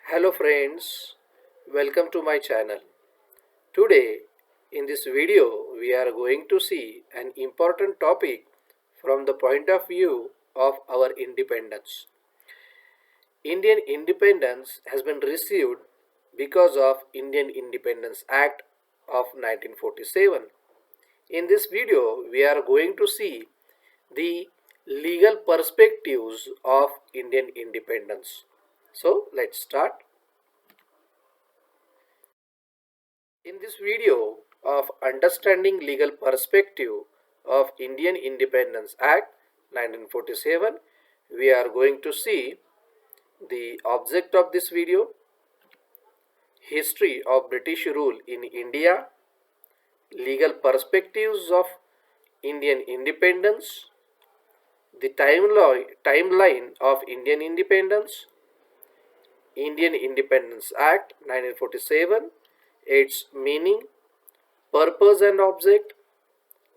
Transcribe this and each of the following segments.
Hello friends, welcome to my channel. Today in this video we are going to see an important topic from the point of view of our independence. Indian independence has been received because of Indian Independence Act of 1947. In this video we are going to see the legal perspectives of Indian independence. So let's start. In this video of understanding legal perspective of Indian Independence Act 1947, we are going to see the object of this video, history of British rule in India, legal perspectives of Indian independence, the timeline of Indian independence, Indian Independence Act 1947, its meaning, purpose and object,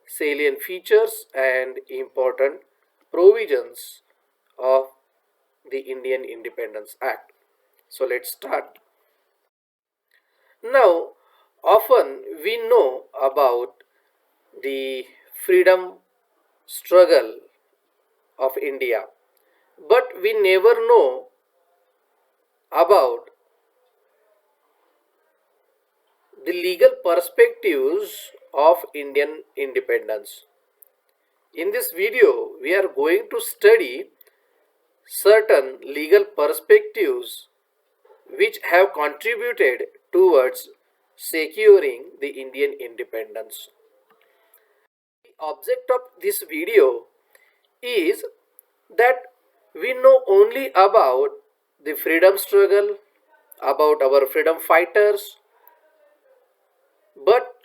salient features and important provisions of the Indian Independence Act. So let's start. Now, often we know about the freedom struggle of India, but we never know about the legal perspectives of Indian independence. In this video, we are going to study certain legal perspectives which have contributed towards securing the Indian independence. The object of this video is that we know only about the freedom struggle, about our freedom fighters, but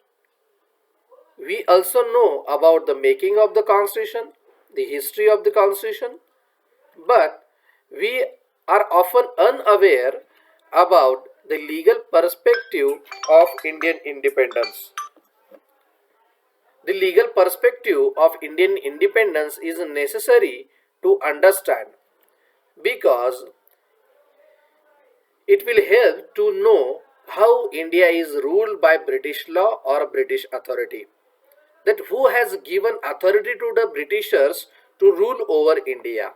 we also know about the making of the constitution, the history of the constitution, but we are often unaware about the legal perspective of Indian independence. The legal perspective of Indian independence is necessary to understand because it will help to know how India is ruled by British law or British authority. That who has given authority to the Britishers to rule over India,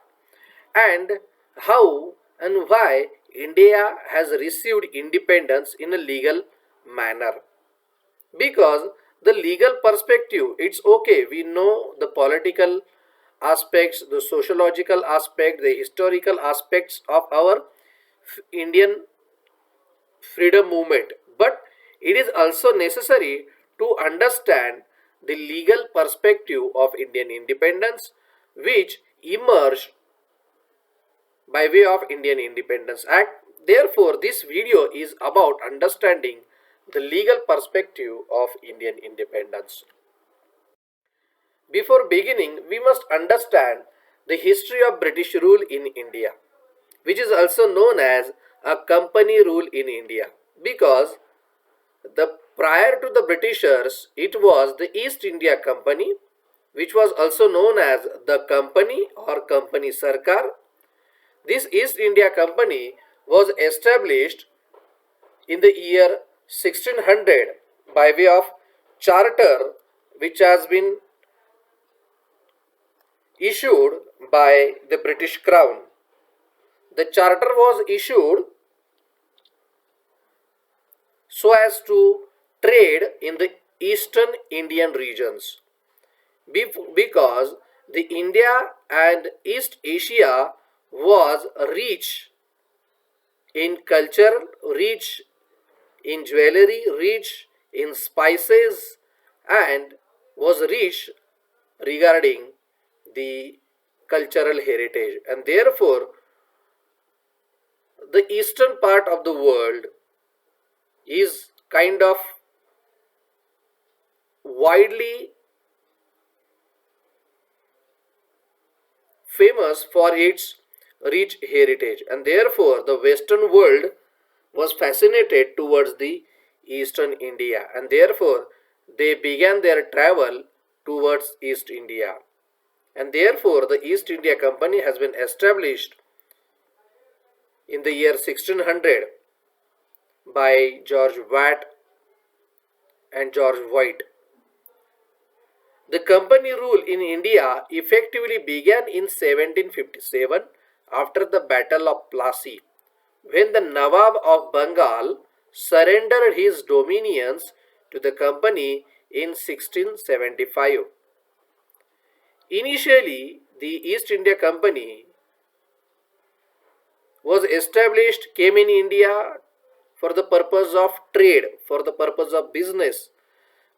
and how and why India has received independence in a legal manner. Because the legal perspective, it's okay, we know the political aspects, the sociological aspect, the historical aspects of our Indian freedom movement, but it is also necessary to understand the legal perspective of Indian independence which emerged by way of Indian Independence Act. Therefore, this video is about understanding the legal perspective of Indian independence. Before beginning, we must understand the history of British rule in India, which is also known as a company rule in India, because the prior to the Britishers, it was the East India Company, which was also known as the Company or Company Sarkar. This East India Company was established in the year 1600 by way of charter which has been issued by the British Crown. The charter was issued so as to trade in the eastern Indian regions, because the India and East Asia was rich in culture, rich in jewelry, rich in spices, and was rich regarding the cultural heritage, and therefore the eastern part of the world is kind of widely famous for its rich heritage, and therefore the western world was fascinated towards the eastern India, and therefore they began their travel towards East India, and therefore the East India Company has been established in the year 1600 by George Watt and George White. The company rule in India effectively began in 1757 after the Battle of Plassey, when the Nawab of Bengal surrendered his dominions to the company in 1675. Initially, the East India Company was established, came in India for the purpose of trade, for the purpose of business,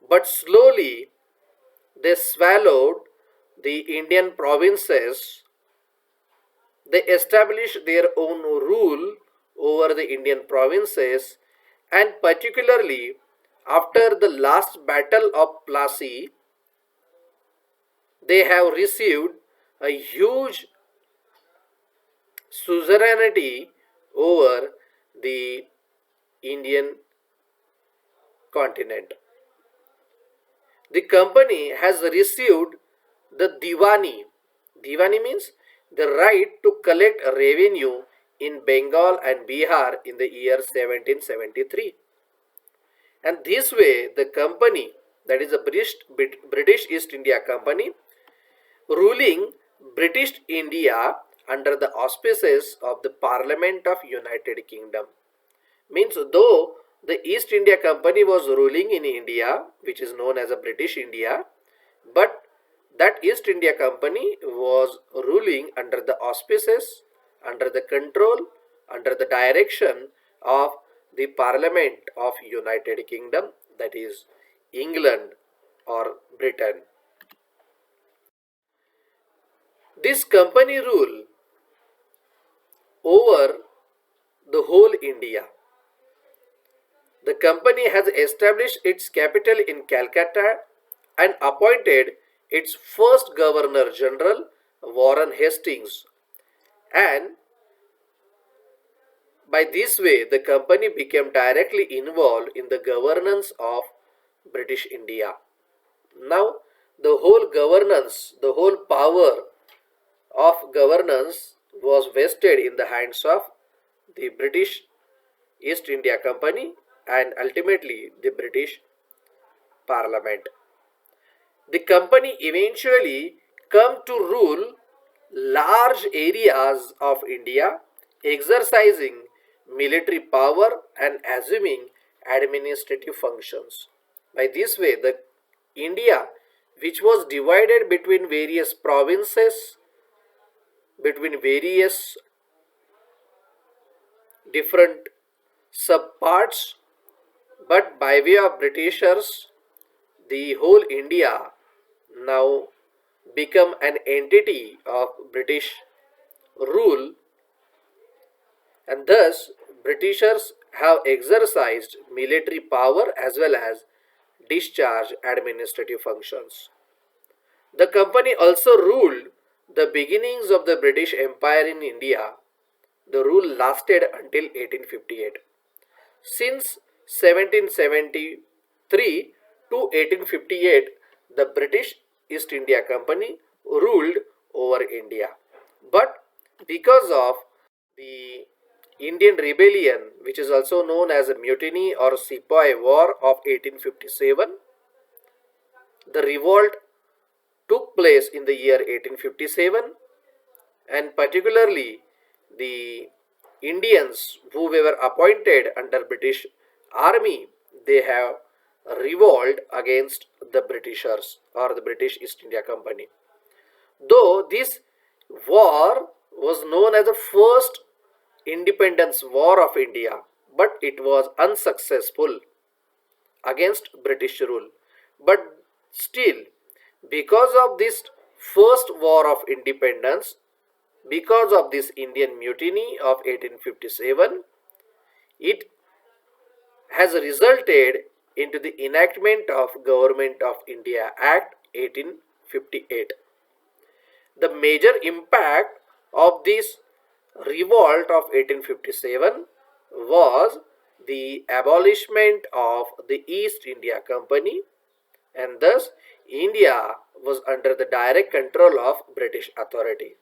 but slowly they swallowed the Indian provinces. They established their own rule over the Indian provinces, and particularly after the last battle of Plassey, they have received a huge suzerainty over the Indian continent. The company has received the Diwani. Diwani means the right to collect revenue in Bengal and Bihar in the year 1773. And this way, the company, that is the British East India Company, ruling British India under the auspices of the Parliament of United Kingdom. Means though the East India Company was ruling in India, which is known as a British India, but that East India Company was ruling under the auspices, under the control, under the direction of the Parliament of United Kingdom, that is England or Britain. This company rule over the whole India. The company has established its capital in Calcutta and appointed its first Governor General, Warren Hastings. And by this way, the company became directly involved in the governance of British India. Now, the whole governance, the whole power of governance was vested in the hands of the British East India Company and ultimately the British Parliament. The company eventually come to rule large areas of India, exercising military power and assuming administrative functions. By this way, the India, which was divided between various provinces, between various different subparts, but by way of Britishers, the whole India now become an entity of British rule, and thus Britishers have exercised military power as well as discharged administrative functions. The company also ruled the beginnings of the British Empire in India. The rule lasted until 1858. Since 1773 to 1858, the British East India Company ruled over India. But because of the Indian Rebellion, which is also known as a Mutiny or Sepoy War of 1857, the revolt took place in the year 1857, and particularly the Indians who were appointed under British army, they have revolt against the Britishers or the British East India Company. Though this war was known as the first independence war of India, but it was unsuccessful against British rule. But still, because of this first war of independence, because of this Indian mutiny of 1857, it has resulted into the enactment of Government of India Act 1858. The major impact of this revolt of 1857 was the abolishment of the East India Company, and thus India was under the direct control of British authority.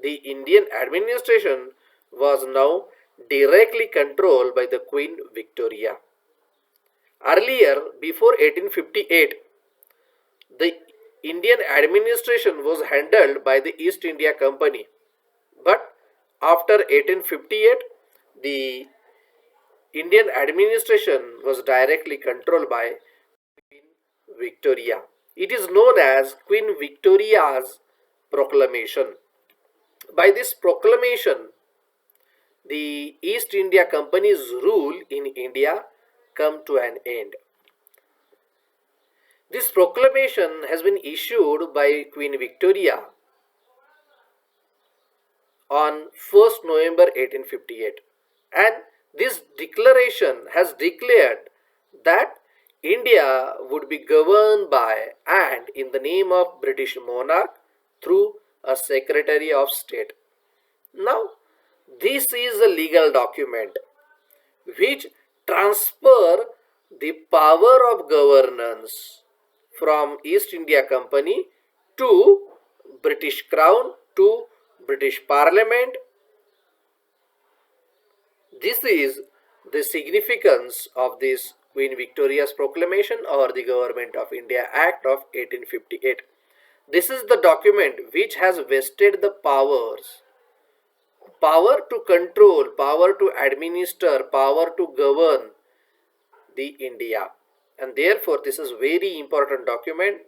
The Indian administration was now directly controlled by the Queen Victoria. Earlier, before 1858, the Indian administration was handled by the East India Company. But after 1858, the Indian administration was directly controlled by Queen Victoria. It is known as Queen Victoria's Proclamation. By this proclamation, the East India Company's rule in India come to an end. This proclamation has been issued by Queen Victoria on 1st November 1858, and this declaration has declared that India would be governed by and in the name of British monarch through a Secretary of State. Now, this is a legal document which transfer the power of governance from East India Company to British Crown to British Parliament. This is the significance of this Queen Victoria's Proclamation or the Government of India Act of 1858. This is the document which has vested the power to control, power to administer, power to govern the India. And therefore, this is very important document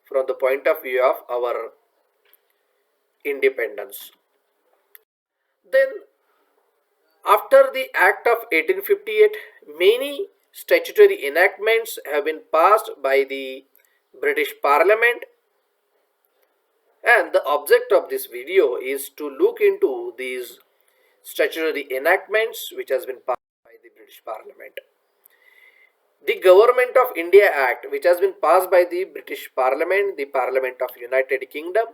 from the point of view of our independence. Then, after the Act of 1858, many statutory enactments have been passed by the British Parliament, and the object of this video is to look into these statutory enactments which has been passed by the British Parliament. The Government of India Act, which has been passed by the British Parliament, the Parliament of United Kingdom,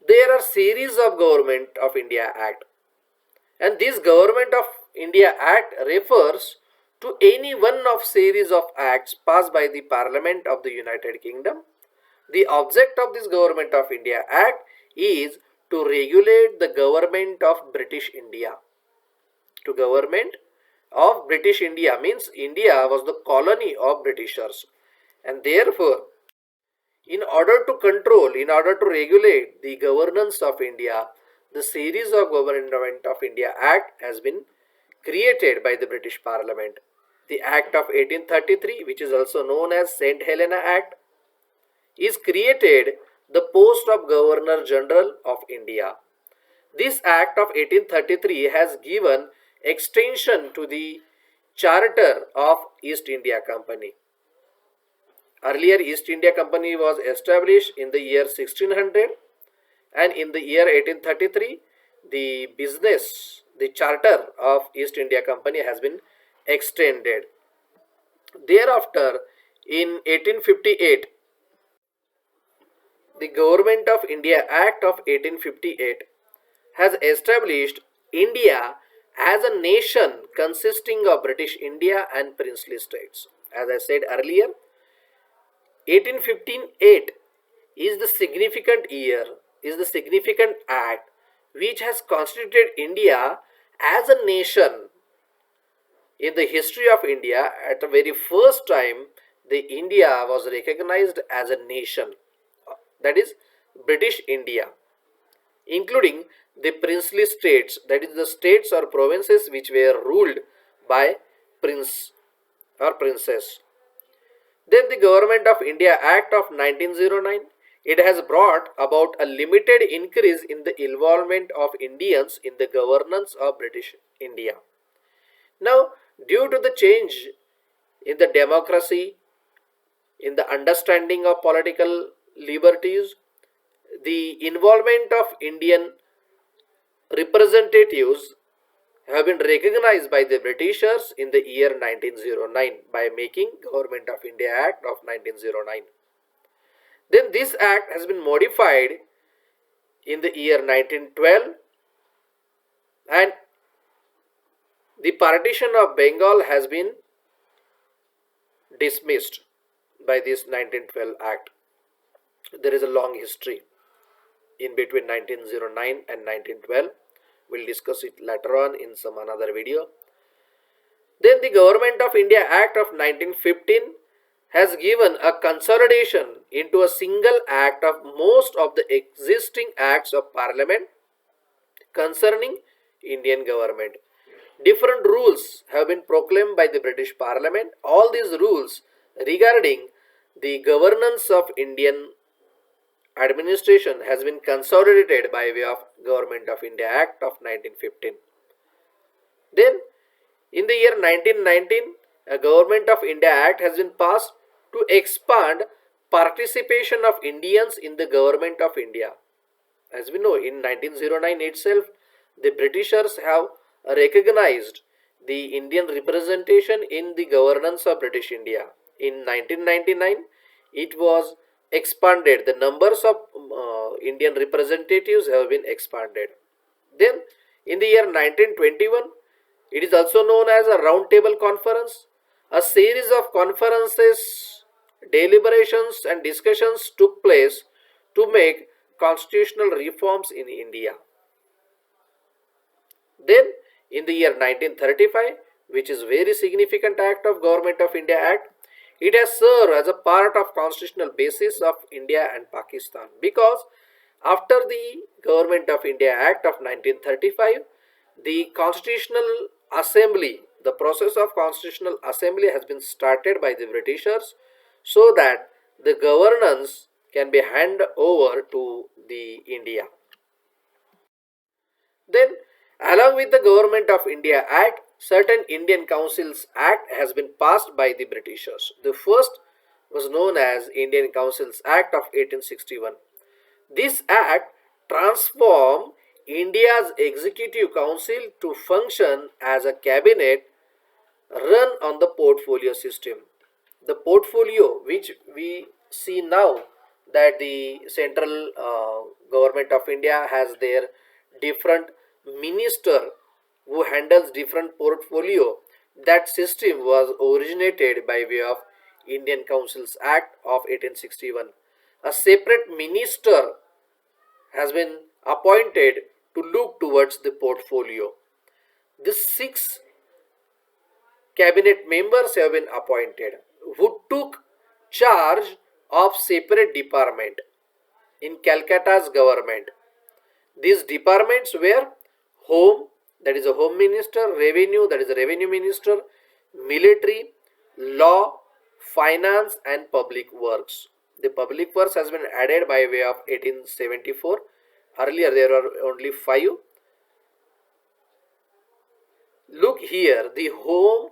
there are series of Government of India Act, and this Government of India Act refers to any one of series of acts passed by the Parliament of the United Kingdom. The object of this Government of India Act is to regulate the government of British India. To government of British India means India was the colony of Britishers, and therefore in order to control, in order to regulate the governance of India, the series of Government of India Act has been created by the British Parliament. The Act of 1833, which is also known as St. Helena Act, is created the post of Governor General of India. This Act of 1833 has given extension to the Charter of East India Company. Earlier, East India Company was established in the year 1600, and in the year 1833, the charter of East India Company has been extended. Thereafter, in 1858, the Government of India Act of 1858 has established India as a nation consisting of British India and princely states. As I said earlier, 1858 is the significant year, is the significant act which has constituted India as a nation. In the history of India, at the very first time, the India was recognized as a nation, that is British India, including the princely states, that is the states or provinces which were ruled by prince or princess. Then the Government of India Act of 1909, it has brought about a limited increase in the involvement of Indians in the governance of British India. Now, due to the change in the democracy, in the understanding of political liberties, the involvement of Indian representatives have been recognized by the Britishers in the year 1909 by making Government of India Act of 1909. Then this act has been modified in the year 1912, and the partition of Bengal has been dismissed by this 1912 act. There is a long history in between 1909 and 1912. We'll discuss it later on in some another video. Then the Government of India Act of 1915 has given a consolidation into a single act of most of the existing acts of Parliament concerning Indian government. Different rules have been proclaimed by the British Parliament. All these rules regarding the governance of Indian administration has been consolidated by way of Government of India Act of 1915. Then in the year 1919, a Government of India Act has been passed to expand participation of Indians in the Government of India. As we know, in 1909 itself, the Britishers have recognized the Indian representation in the governance of British India. In 1999, it was expanded. The numbers of Indian representatives have been expanded. Then, in the year 1921, it is also known as a Round Table Conference. A series of conferences, deliberations, and discussions took place to make constitutional reforms in India. Then, in the year 1935, which is very significant act of Government of India Act, it has served as a part of constitutional basis of India and Pakistan, because after the Government of India Act of 1935, the Constitutional Assembly, the process of Constitutional Assembly has been started by the Britishers so that the governance can be handed over to the India. Then, along with the Government of India Act, certain Indian Councils Act has been passed by the Britishers. The first was known as Indian Councils Act of 1861. This act transformed India's Executive Council to function as a cabinet run on the portfolio system. The portfolio which we see now, that the central government of India has their different minister who handles different portfolio, that system was originated by way of Indian Councils Act of 1861. A separate minister has been appointed to look towards the portfolio. The 6 cabinet members have been appointed who took charge of separate department in Calcutta's government. These departments were Home, that is a Home Minister; Revenue, that is a Revenue Minister; Military; Law; Finance and Public Works. The Public Works has been added by way of 1874. Earlier there were only 5. Look here, the Home,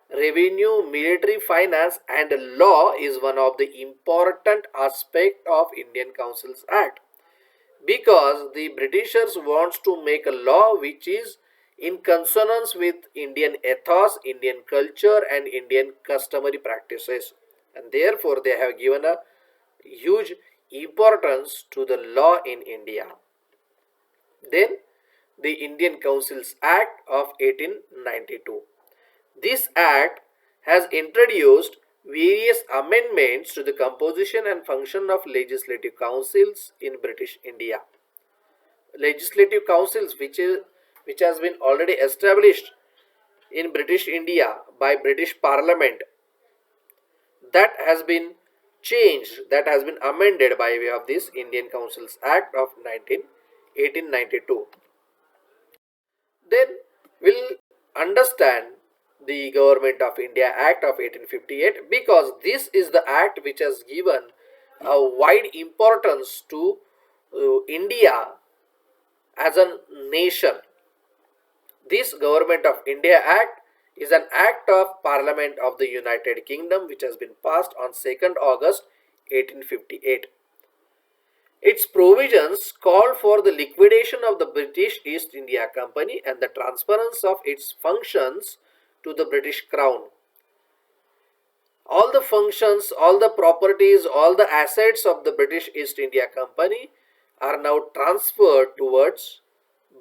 Revenue, Military, Finance and Law is one of the important aspect of Indian Councils Act, because the Britishers wants to make a law which is in consonance with Indian ethos, Indian culture and Indian customary practices, and therefore they have given a huge importance to the law in India. Then the Indian Councils Act of 1892. This act has introduced various amendments to the composition and function of legislative councils in British India. Legislative councils which has been already established in British India by British Parliament, that has been changed, that has been amended by way of this Indian Councils Act of 1892. Then we'll understand the Government of India Act of 1858, because this is the act which has given a wide importance to India as a nation. This Government of India Act is an act of Parliament of the United Kingdom which has been passed on 2nd August 1858. Its provisions called for the liquidation of the British East India Company and the transference of its functions to the British Crown. All the functions, all the properties, all the assets of the British East India Company are now transferred towards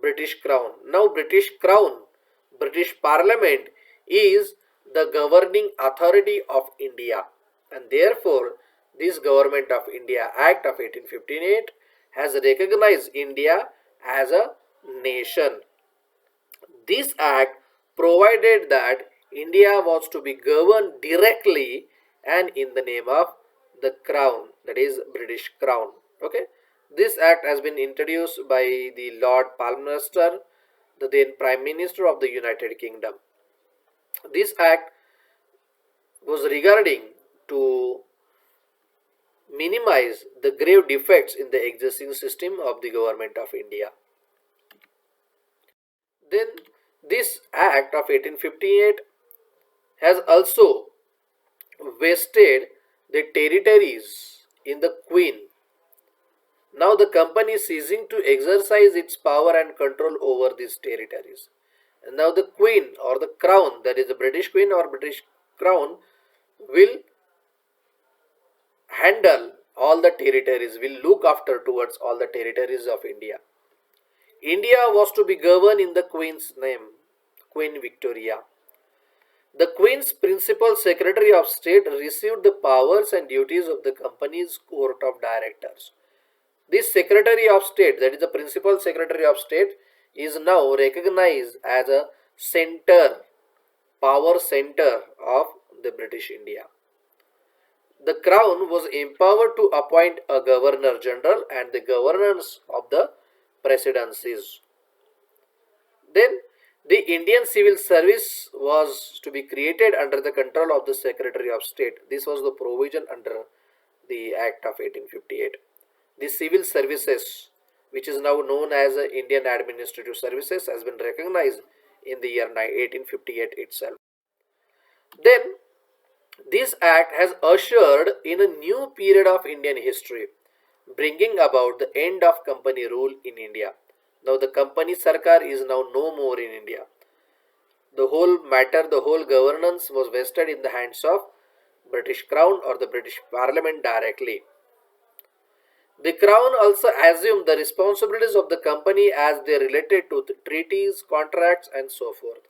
British Crown. Now British Crown, British Parliament is the governing authority of India, and therefore this Government of India Act of 1858 has recognized India as a nation. This act provided that India was to be governed directly and in the name of the crown, that is British crown. Okay, this act has been introduced by the Lord Palmerston, the then Prime Minister of the United Kingdom. This act was regarding to minimize the grave defects in the existing system of the government of India. Then this act of 1858 has also vested the territories in the Queen. Now the company is ceasing to exercise its power and control over these territories. And now the Queen or the Crown, that is the British Queen or British Crown, will handle all the territories, will look after towards all the territories of India. India was to be governed in the Queen's name, Queen Victoria. The Queen's principal Secretary of State received the powers and duties of the company's court of directors. This Secretary of State, that is the principal Secretary of State, is now recognized as a center, power center of the British India. The Crown was empowered to appoint a Governor General and the governors of the presidencies. Then the Indian Civil Service was to be created under the control of the Secretary of State. This was the provision under the Act of 1858. The Civil Services, which is now known as Indian Administrative Services, has been recognized in the year 1858 itself. Then this act has ushered in a new period of Indian history, bringing about the end of company rule in India. Now the company sarkar is now no more in India. The whole matter, the whole governance was vested in the hands of British Crown or the British Parliament directly. The Crown also assumed the responsibilities of the company as they related to the treaties, contracts and so forth.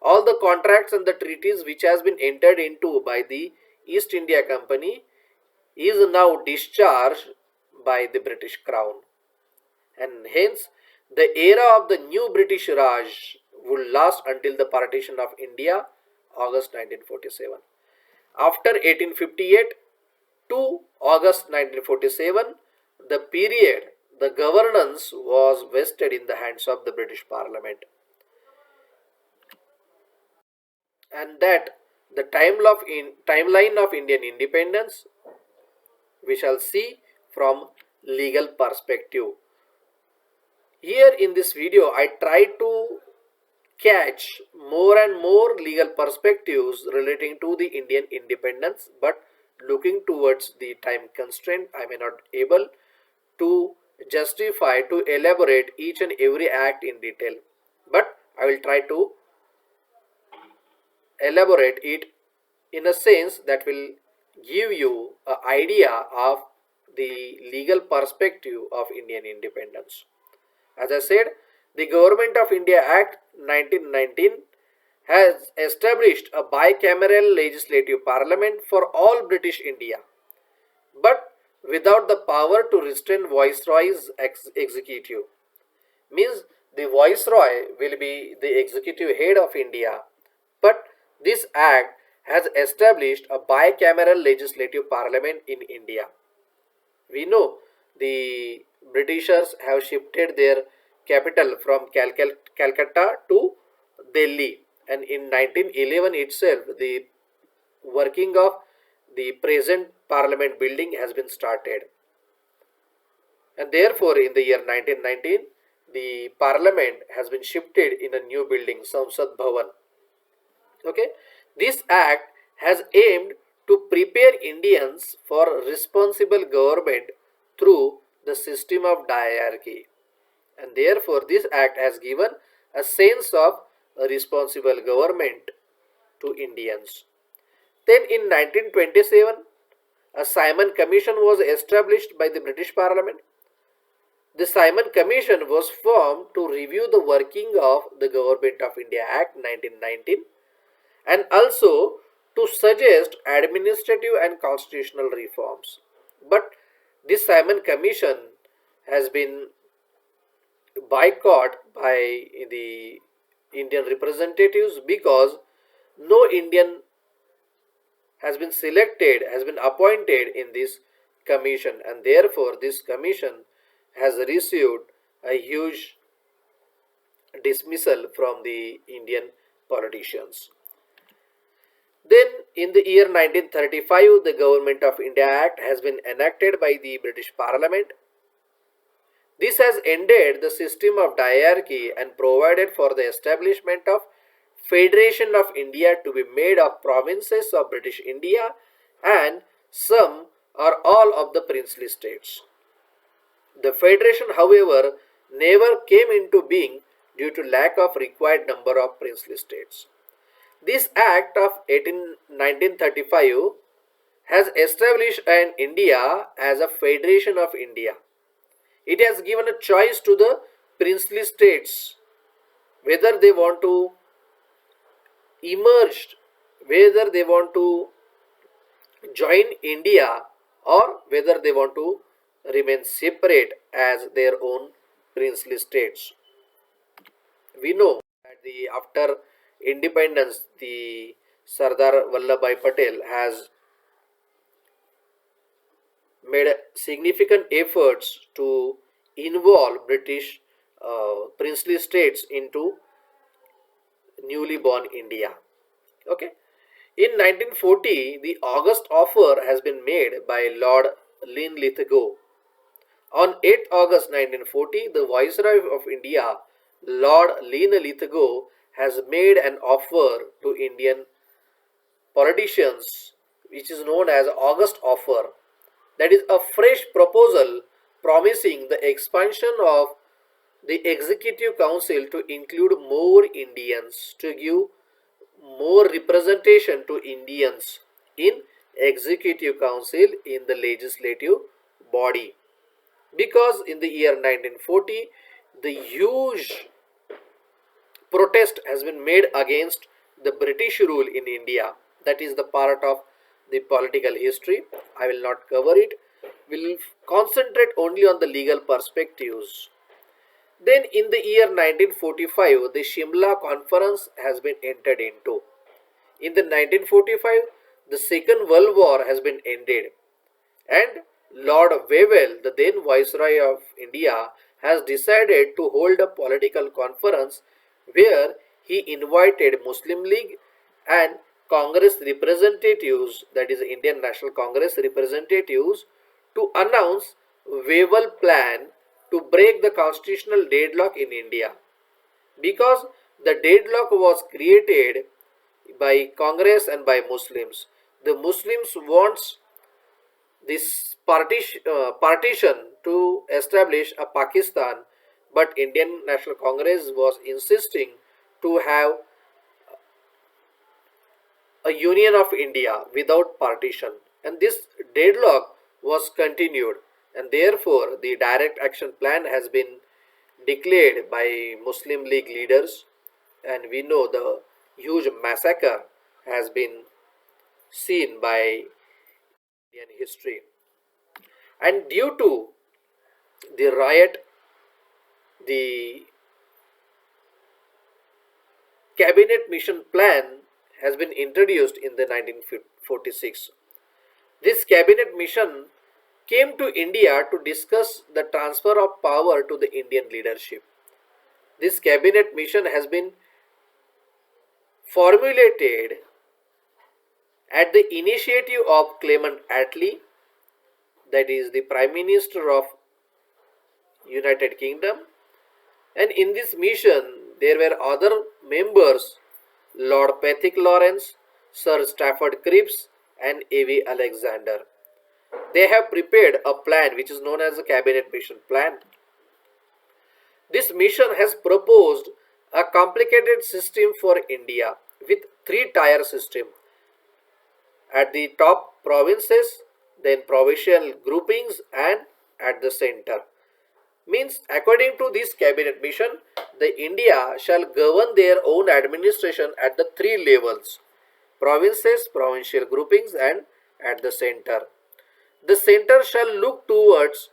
All the contracts and the treaties which has been entered into by the East India Company is now discharged by the British Crown. And hence the era of the new British Raj would last until the partition of India, August 1947. After 1858 to August 1947, the period, the governance was vested in the hands of the British Parliament. And that the timeline of Indian independence we shall see from legal perspective. Here in this video I try to catch more and more legal perspectives relating to the Indian independence, but looking towards the time constraint I may not able to justify, to elaborate each and every act in detail, but I will try to elaborate it in a sense that will give you an idea of the legal perspective of Indian independence. As I said, the Government of India Act 1919 has established a bicameral legislative parliament for all British India, but without the power to restrain Viceroy's executive. Means the Viceroy will be the executive head of India, but this act has established a bicameral legislative parliament in India. We know the Britishers have shifted their capital from Calcutta to Delhi, and in 1911 itself the working of the present parliament building has been started, and therefore in the year 1919 the parliament has been shifted in a new building, Samsad Bhavan. Okay, this act has aimed to prepare Indians for responsible government through the system of diarchy, and therefore this act has given a sense of a responsible government to Indians. Then in 1927 a Simon Commission was established by the British Parliament. The Simon Commission was formed to review the working of the Government of India Act 1919 and also to suggest administrative and constitutional reforms. But this Simon Commission has been boycotted by the Indian representatives because no Indian has been selected, has been appointed in this commission, and therefore this commission has received a huge dismissal from the Indian politicians. Then, in the year 1935, the Government of India Act has been enacted by the British Parliament. This has ended the system of diarchy and provided for the establishment of Federation of India to be made of provinces of British India and some or all of the princely states. The federation, however, never came into being due to lack of required number of princely states. This Act of 1935 has established an India as a Federation of India. It has given a choice to the princely states whether they want to emerge, whether they want to join India or whether they want to remain separate as their own princely states. We know that after independence, the Sardar Vallabhbhai Patel has made significant efforts to involve British princely states into newly born India. Okay. In 1940, the August offer has been made by Lord Linlithgow. On 8th August 1940, the Viceroy of India, Lord Linlithgow, has made an offer to Indian politicians, which is known as August offer. That is a fresh proposal promising the expansion of the Executive Council to include more Indians, to give more representation to Indians in Executive Council in the legislative body. Because in the year 1940, the huge protest has been made against the British rule in India. That is the part of the political history. I will not cover it. We will concentrate only on the legal perspectives. Then in the year 1945, the Shimla Conference has been entered into. In the 1945, the Second World War has been ended, and Lord Wavell, the then Viceroy of India, has decided to hold a political conference where he invited Muslim League and Congress representatives, that is Indian National Congress representatives, to announce Wavell plan to break the constitutional deadlock in India. Because the deadlock was created by Congress and by Muslims. The Muslims wants this partition to establish a Pakistan, but Indian National Congress was insisting to have a union of India without partition, and this deadlock was continued, and therefore the direct action plan has been declared by Muslim League leaders, and we know the huge massacre has been seen by Indian history. And due to the riot, the cabinet mission plan has been introduced in the 1946. This cabinet mission came to India to discuss the transfer of power to the Indian leadership. This cabinet mission has been formulated at the initiative of Clement Attlee, that is the Prime Minister of United Kingdom, and in this mission there were other members: Lord Pethick Lawrence, Sir Stafford Cripps, and A.V. Alexander. They have prepared a plan which is known as the Cabinet Mission Plan. This mission has proposed a complicated system for India with three-tier system. At the top, provinces, then provincial groupings, and at the center. Means, according to this cabinet mission, the India shall govern their own administration at the three levels: provinces, provincial groupings, and at the center. The center shall look towards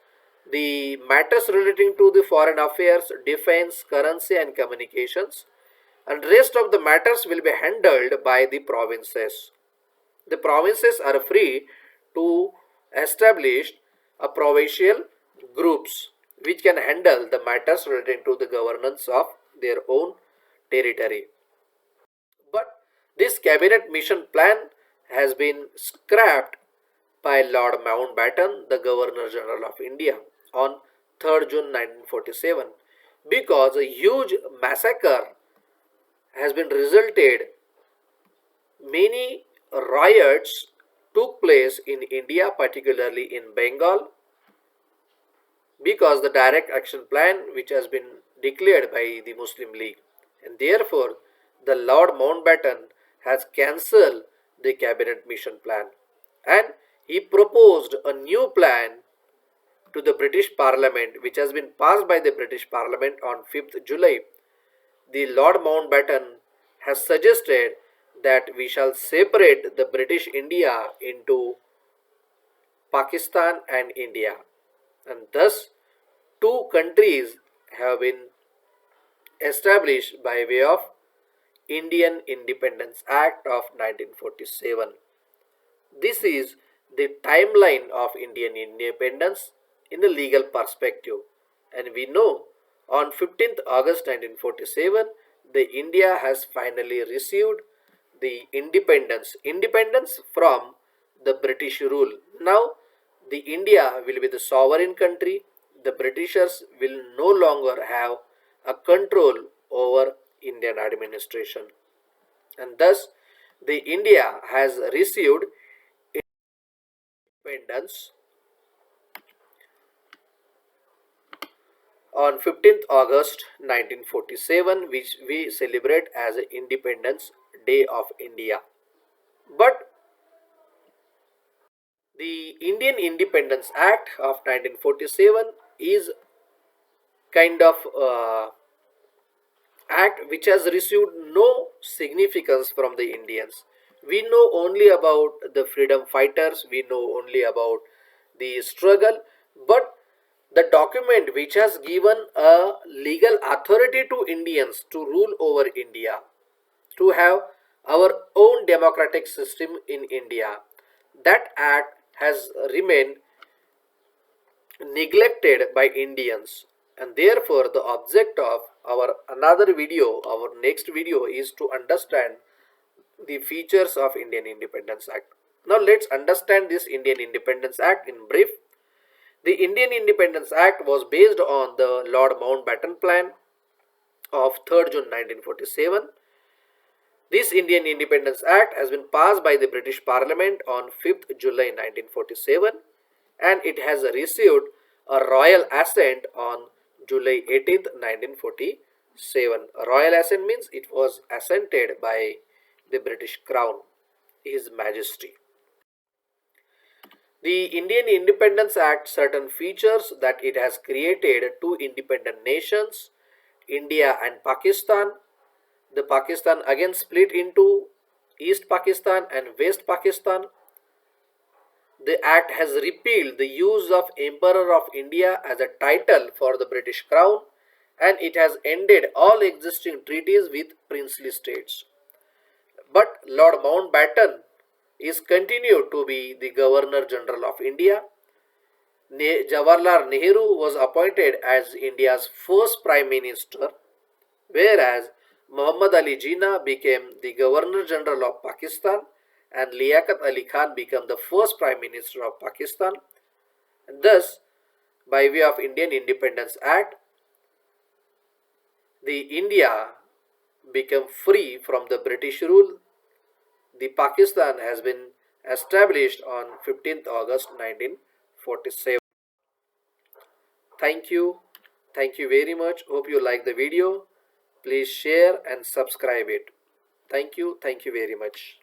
the matters relating to the foreign affairs, defense, currency, and communications, and rest of the matters will be handled by the provinces. The provinces are free to establish a provincial groups which can handle the matters relating to the governance of their own territory. But this cabinet mission plan has been scrapped by Lord Mountbatten, the Governor General of India, on 3rd June 1947 because a huge massacre has been resulted. Many riots took place in India, particularly in Bengal, because the direct action plan which has been declared by the Muslim League, and therefore the Lord Mountbatten has cancelled the cabinet mission plan, and he proposed a new plan to the British Parliament which has been passed by the British Parliament on 5th July. The Lord Mountbatten has suggested that we shall separate the British India into Pakistan and India, and thus two countries have been established by way of Indian Independence Act of 1947. This is the timeline of Indian independence in the legal perspective. And we know on 15th August 1947, the India has finally received the independence from the British rule. Now, the India will be the sovereign country. The Britishers will no longer have a control over Indian administration, and thus the India has received independence on 15th August 1947, which we celebrate as Independence Day of India. But the Indian Independence Act of 1947 is kind of act which has received no significance from the Indians. We know only about the freedom fighters, we know only about the struggle, but the document which has given a legal authority to Indians to rule over India, to have our own democratic system in India, that act has remained neglected by Indians, and therefore the object of our next video is to understand the features of Indian Independence Act. Now let's understand this Indian Independence Act in brief. The Indian Independence Act was based on the Lord Mountbatten Plan of 3rd June 1947. This Indian Independence Act has been passed by the British Parliament on 5th July 1947, and it has received a royal assent on July 18th 1947. A royal assent means it was assented by the British Crown, His Majesty. The Indian Independence Act certain features that it has created two independent nations, India and Pakistan. The Pakistan again split into East Pakistan and West Pakistan. The act has repealed the use of Emperor of India as a title for the British Crown, and it has ended all existing treaties with princely states. But Lord Mountbatten is continued to be the Governor General of India. Jawaharlal Nehru was appointed as India's first Prime Minister, whereas Muhammad Ali Jinnah became the Governor General of Pakistan and Liaquat Ali Khan became the first Prime Minister of Pakistan. And thus, by way of Indian Independence Act, the India became free from the British rule. The Pakistan has been established on 15th August 1947. Thank you. Thank you very much. Hope you like the video. Please share and subscribe it. Thank you. Thank you very much.